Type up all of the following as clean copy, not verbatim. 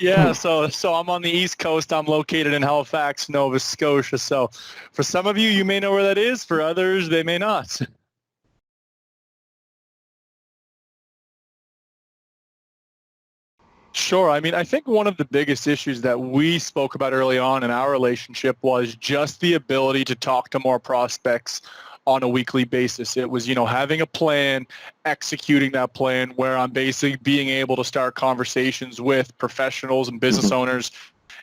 Yeah, so I'm on the East Coast. I'm located in Halifax, Nova Scotia. So for some of you, you may know where that is. For others, they may not. Sure. I mean, I think one of the biggest issues that we spoke about early on in our relationship was just the ability to talk to more prospects on a weekly basis. It was, having a plan, executing that plan, where I'm basically being able to start conversations with professionals and business owners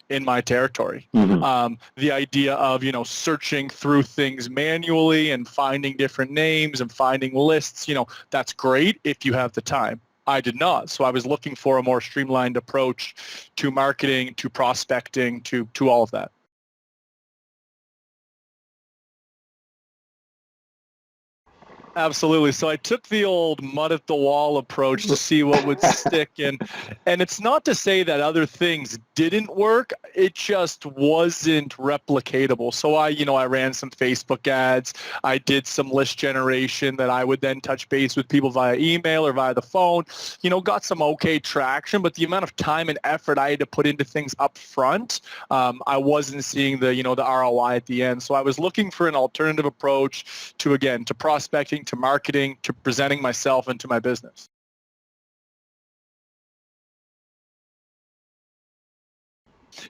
in my territory. The idea of, searching through things manually and finding different names and finding lists, that's great if you have the time. I did not. So I was looking for a more streamlined approach to marketing, to prospecting, to all of that. Absolutely. So I took the old mud at the wall approach to see what would stick. And it's not to say that other things didn't work. It just wasn't replicatable. So I ran some Facebook ads. I did some list generation that I would then touch base with people via email or via the phone, got some okay traction, but the amount of time and effort I had to put into things up front, I wasn't seeing the ROI at the end. So I was looking for an alternative approach to prospecting, to marketing, to presenting myself and to my business.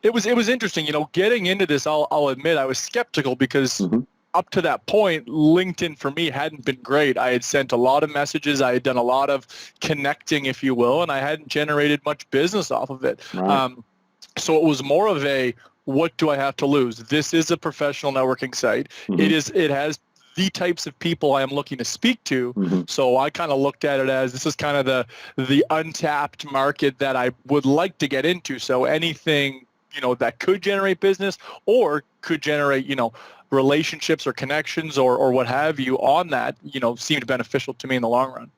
It was interesting, getting into this. I'll admit I was skeptical because up to that point, LinkedIn for me hadn't been great. I had sent a lot of messages. I had done a lot of connecting, if you will, and I hadn't generated much business off of it. Right. So it was more of a, what do I have to lose? This is a professional networking site. It has the types of people I am looking to speak to. So I kind of looked at it as this is kind of the untapped market that I would like to get into. So anything, that could generate business or could generate, relationships or connections or what have you on that, seemed beneficial to me in the long run.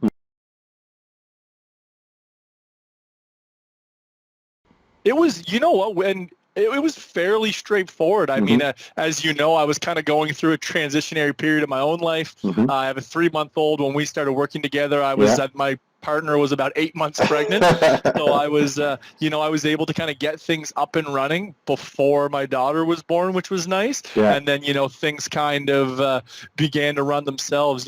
It was, it was fairly straightforward. I mean, as you know, I was kind of going through a transitionary period of my own life. I have a 3-month-old. When we started working together, I was my partner was about 8 months pregnant. So I was, I was able to kind of get things up and running before my daughter was born, which was nice. And then, things kind of began to run themselves,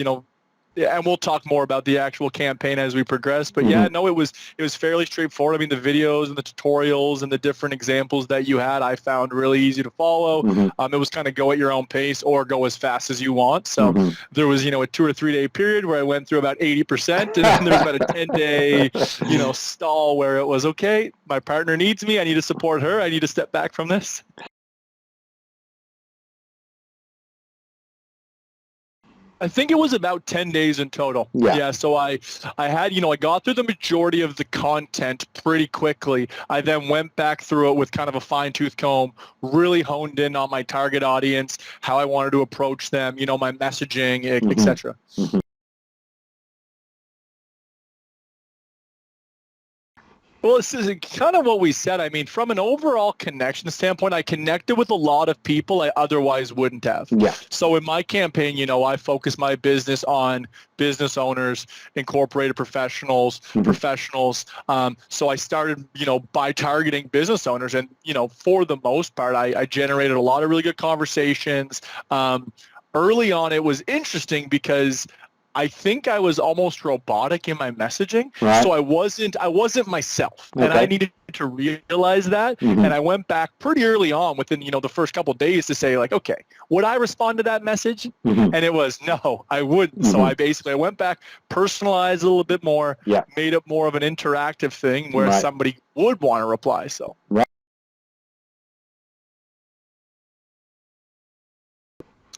and we'll talk more about the actual campaign as we progress. But it was fairly straightforward. I mean, the videos and the tutorials and the different examples that you had, I found really easy to follow. It was kind of go at your own pace or go as fast as you want. So there was, a 2 or 3 day period where I went through about 80%, and then there was about a 10-day, stall where it was, okay, my partner needs me. I need to support her. I need to step back from this. I think it was about 10 days in total. Yeah. So I had, I got through the majority of the content pretty quickly. I then went back through it with kind of a fine-tooth comb, really honed in on my target audience, how I wanted to approach them, my messaging, et cetera. Well, this is kind of what we said. I mean, from an overall connection standpoint, I connected with a lot of people I otherwise wouldn't have. So in my campaign, I focus my business on business owners, incorporated professionals. So I started, by targeting business owners. And, for the most part, I generated a lot of really good conversations. Early on, it was interesting because I think I was almost robotic in my messaging. So I wasn't myself. And I needed to realize that. And I went back pretty early on within, the first couple of days to say like, okay, would I respond to that message? And it was, no, I wouldn't. So I went back, personalized a little bit more, made it more of an interactive thing where somebody would want to reply. So.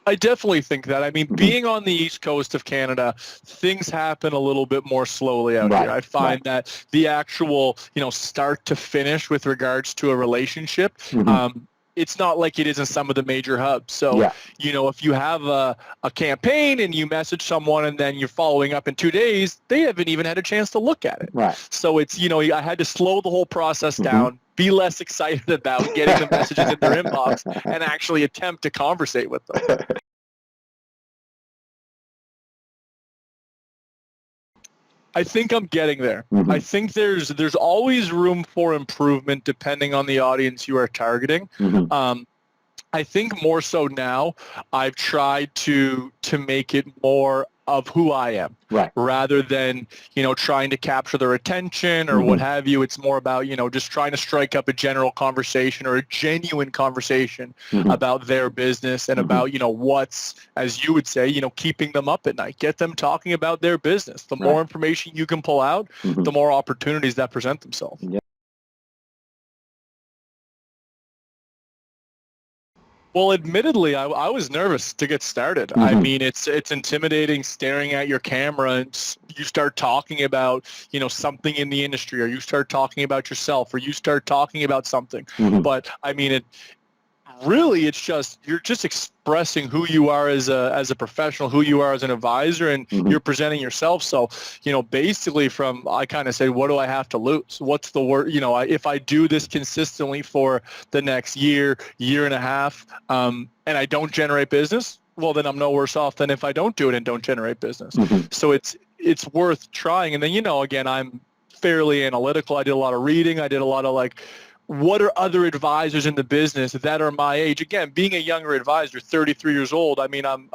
I definitely think that. I mean, being on the East Coast of Canada, things happen a little bit more slowly out here. I find that the actual, start to finish with regards to a relationship, it's not like it is in some of the major hubs. So, if you have a campaign and you message someone and then you're following up in 2 days, they haven't even had a chance to look at it. So it's, I had to slow the whole process down, be less excited about getting the messages in their inbox and actually attempt to conversate with them. I think I'm getting there. Mm-hmm. I think there's always room for improvement depending on the audience you are targeting. Mm-hmm. I think more so now, I've tried to make it more of who I am, right, rather than, trying to capture their attention or what have you. It's more about, just trying to strike up a general conversation or a genuine conversation about their business and about, what's, as you would say, keeping them up at night. Get them talking about their business. The more information you can pull out, the more opportunities that present themselves. Yeah. Well, admittedly, I was nervous to get started. I mean, it's intimidating staring at your camera and you start talking about, something in the industry, or you start talking about yourself, or you start talking about something. But I mean, it's just, you're just expressing who you are as a professional, who you are as an advisor, and you're presenting yourself. So, basically I kind of say, what do I have to lose? What's the word? If I do this consistently for the next year and a half, and I don't generate business, well, then I'm no worse off than if I don't do it and don't generate business. So it's worth trying. And then, again, I'm fairly analytical. I did a lot of reading. I did a lot of what are other advisors in the business that are my age? Again, being a younger advisor, 33 years old, I mean, I'm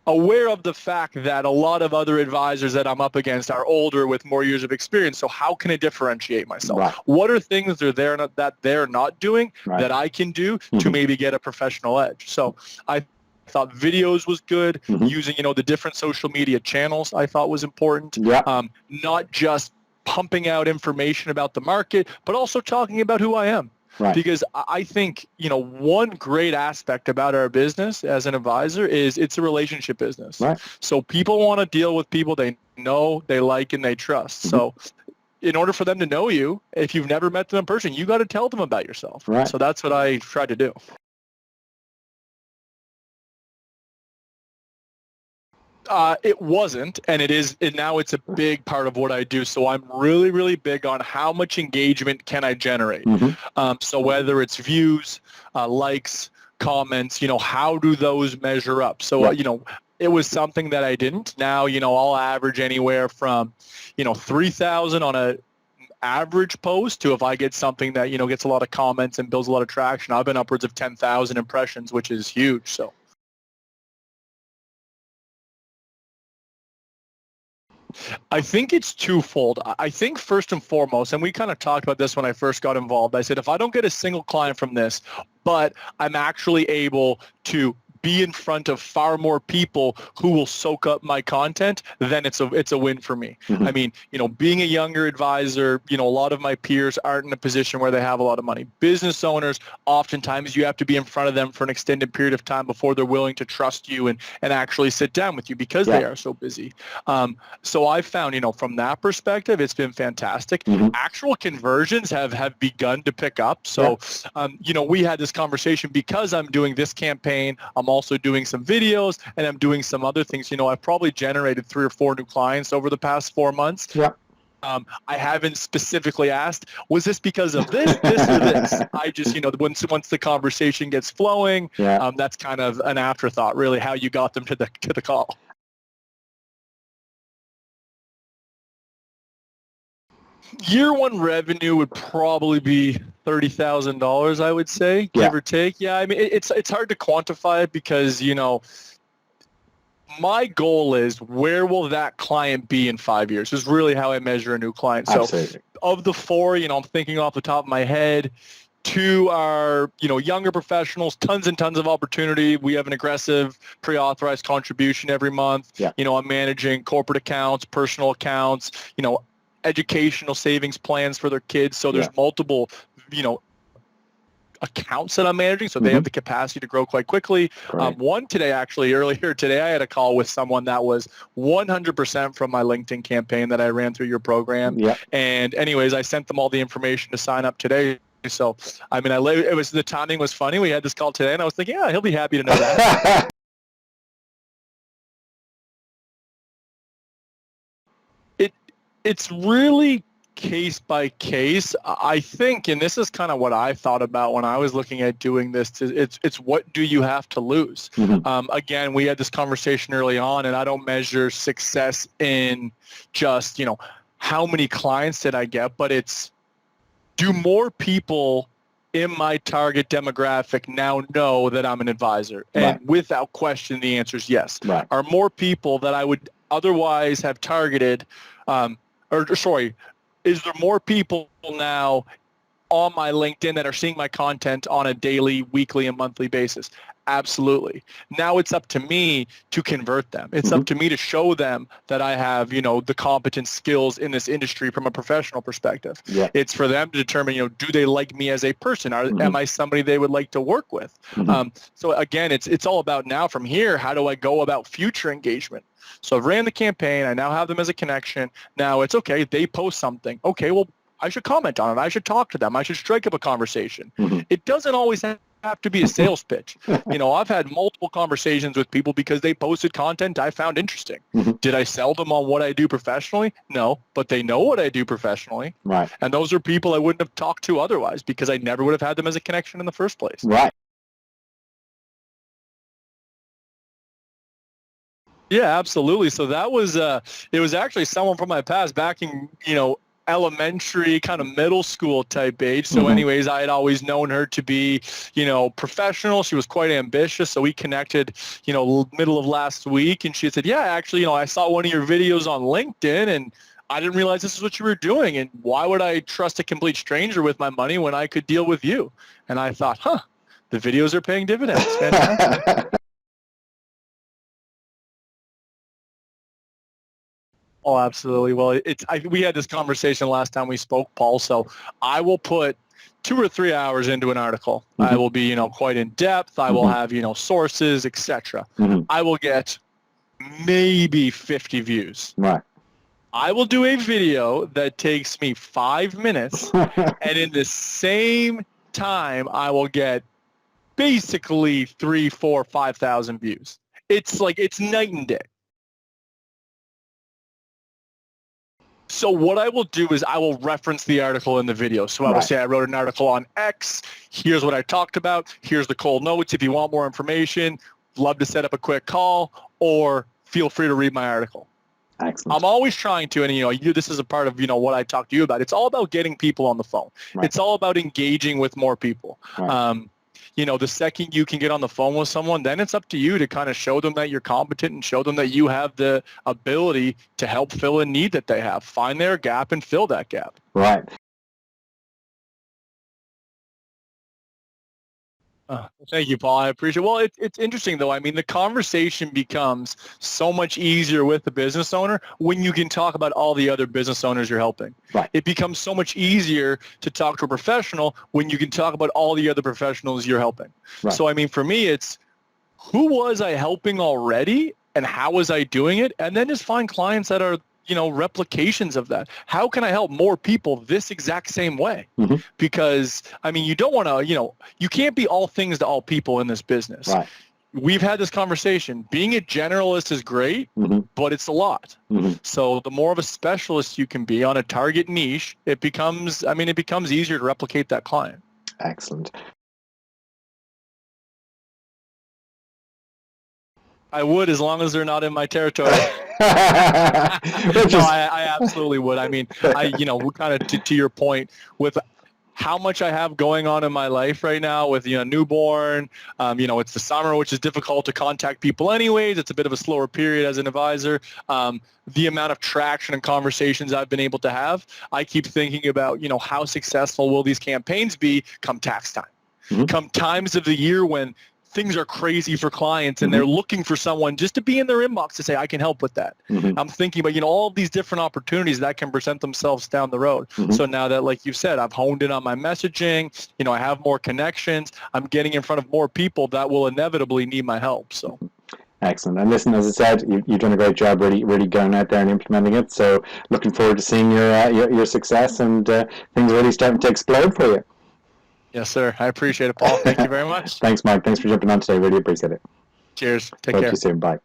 aware of the fact that a lot of other advisors that I'm up against are older with more years of experience. So how can I differentiate myself? Right. What are things that they're not doing that I can do to maybe get a professional edge? So I thought videos was good. Using, the different social media channels I thought was important. Not just pumping out information about the market, but also talking about who I am. Right. Because I think, one great aspect about our business as an advisor is it's a relationship business. Right. So people want to deal with people they know, they like, and they trust. So in order for them to know you, if you've never met them in person, you got to tell them about yourself. Right. So that's what I try to do. It wasn't, and it is. And now it's a big part of what I do. So I'm really, really big on how much engagement can I generate. So whether it's views, likes, comments, how do those measure up? So, it was something that I didn't. Now, I'll average anywhere from, 3,000 on a average post to, if I get something that, gets a lot of comments and builds a lot of traction, I've been upwards of 10,000 impressions, which is huge. So. I think it's twofold. I think first and foremost, and we kind of talked about this when I first got involved, I said, if I don't get a single client from this, but I'm actually able to be in front of far more people who will soak up my content, then it's a win for me. I mean, being a younger advisor, a lot of my peers aren't in a position where they have a lot of money. Business owners, oftentimes you have to be in front of them for an extended period of time before they're willing to trust you and actually sit down with you because they are so busy. So I found, from that perspective, it's been fantastic. Actual conversions have begun to pick up. So, we had this conversation because I'm doing this campaign. I'm also doing some videos and I'm doing some other things. I've probably generated 3 or 4 new clients over the past 4 months. I haven't specifically asked, was this because of this or this? I just, once the conversation gets flowing, that's kind of an afterthought, really, how you got them to the call. Year one revenue would probably be $30,000, I would say, give or take. Yeah, I mean, it's hard to quantify it because, my goal is, where will that client be in 5 years is really how I measure a new client. So of the 4, I'm thinking off the top of my head, 2 are, younger professionals, tons and tons of opportunity. We have an aggressive pre-authorized contribution every month. I'm managing corporate accounts, personal accounts, educational savings plans for their kids. So there's multiple, accounts that I'm managing. So they have the capacity to grow quite quickly. One today, actually, earlier today, I had a call with someone that was 100% from my LinkedIn campaign that I ran through your program. And anyways, I sent them all the information to sign up today. So, I mean, the timing was funny. We had this call today and I was thinking, yeah, he'll be happy to know that. It's really case by case. I think, and this is kind of what I thought about when I was looking at doing this, it's what do you have to lose? Again, we had this conversation early on, and I don't measure success in just, how many clients did I get, but it's, do more people in my target demographic now know that I'm an advisor? And without question, the answer is yes. Are more people that I would otherwise have targeted, is there more people now on my LinkedIn that are seeing my content on a daily, weekly, and monthly basis? Absolutely. Now it's up to me to convert them. It's up to me to show them that I have, the competent skills in this industry from a professional perspective. It's for them to determine, do they like me as a person? Am I somebody they would like to work with? So again, it's all about now from here, how do I go about future engagement? So I've ran the campaign. I now have them as a connection. Now it's okay. They post something. Okay, well, I should comment on it. I should talk to them. I should strike up a conversation. It doesn't always have to be a sales pitch. I've had multiple conversations with people because they posted content I found interesting. Did I sell them on what I do professionally? No, but they know what I do professionally. And those are people I wouldn't have talked to otherwise because I never would have had them as a connection in the first place. Yeah, absolutely. So that was, it was actually someone from my past back in, elementary, kind of middle school type age. So anyways, I had always known her to be, professional. She was quite ambitious. So we connected, middle of last week. And she said, yeah, actually, I saw one of your videos on LinkedIn and I didn't realize this is what you were doing. And why would I trust a complete stranger with my money when I could deal with you? And I thought, the videos are paying dividends. Fantastic. Oh, absolutely. Well, we had this conversation last time we spoke, Paul. So I will put 2 or 3 hours into an article. I will be, quite in depth. I will have, sources, etc. I will get maybe 50 views. I will do a video that takes me 5 minutes, and in the same time, I will get basically 3, 4, 5,000 views. It's night and day. So what I will do is I will reference the article in the video. So I will say I wrote an article on X. Here's what I talked about. Here's the cold notes. If you want more information, love to set up a quick call or feel free to read my article. Excellent. I'm always trying to, and this is a part of, what I talk to you about. It's all about getting people on the phone. It's all about engaging with more people. The second you can get on the phone with someone, then it's up to you to kind of show them that you're competent and show them that you have the ability to help fill a need that they have. Find their gap and fill that gap. Thank you, Paul. I appreciate it. Well, it's interesting, though. I mean, the conversation becomes so much easier with the business owner when you can talk about all the other business owners you're helping. It becomes so much easier to talk to a professional when you can talk about all the other professionals you're helping. So, I mean, for me, it's who was I helping already and how was I doing it? And then just find clients that are replications of that. How can I help more people this exact same way? Because, I mean, you don't want to, you can't be all things to all people in this business. We've had this conversation. Being a generalist is great, but it's a lot. So the more of a specialist you can be on a target niche, it becomes easier to replicate that client. Excellent. I would, as long as they're not in my territory. I absolutely would. I mean, kind of to your point, with how much I have going on in my life right now with, newborn, it's the summer, which is difficult to contact people anyways. It's a bit of a slower period as an advisor. The amount of traction and conversations I've been able to have, I keep thinking about, how successful will these campaigns be come tax time, come times of the year when things are crazy for clients and they're looking for someone just to be in their inbox to say, I can help with that. I'm thinking about, all of these different opportunities that can present themselves down the road. So now that, like you said, I've honed in on my messaging, I have more connections, I'm getting in front of more people that will inevitably need my help. So. Excellent. And listen, as I said, you've done a great job really going out there and implementing it. So looking forward to seeing your success and things really starting to explode for you. Yes, sir. I appreciate it, Paul. Thank you very much. Thanks, Mike. Thanks for jumping on today. Really appreciate it. Cheers. Take care. Talk to you soon. Bye.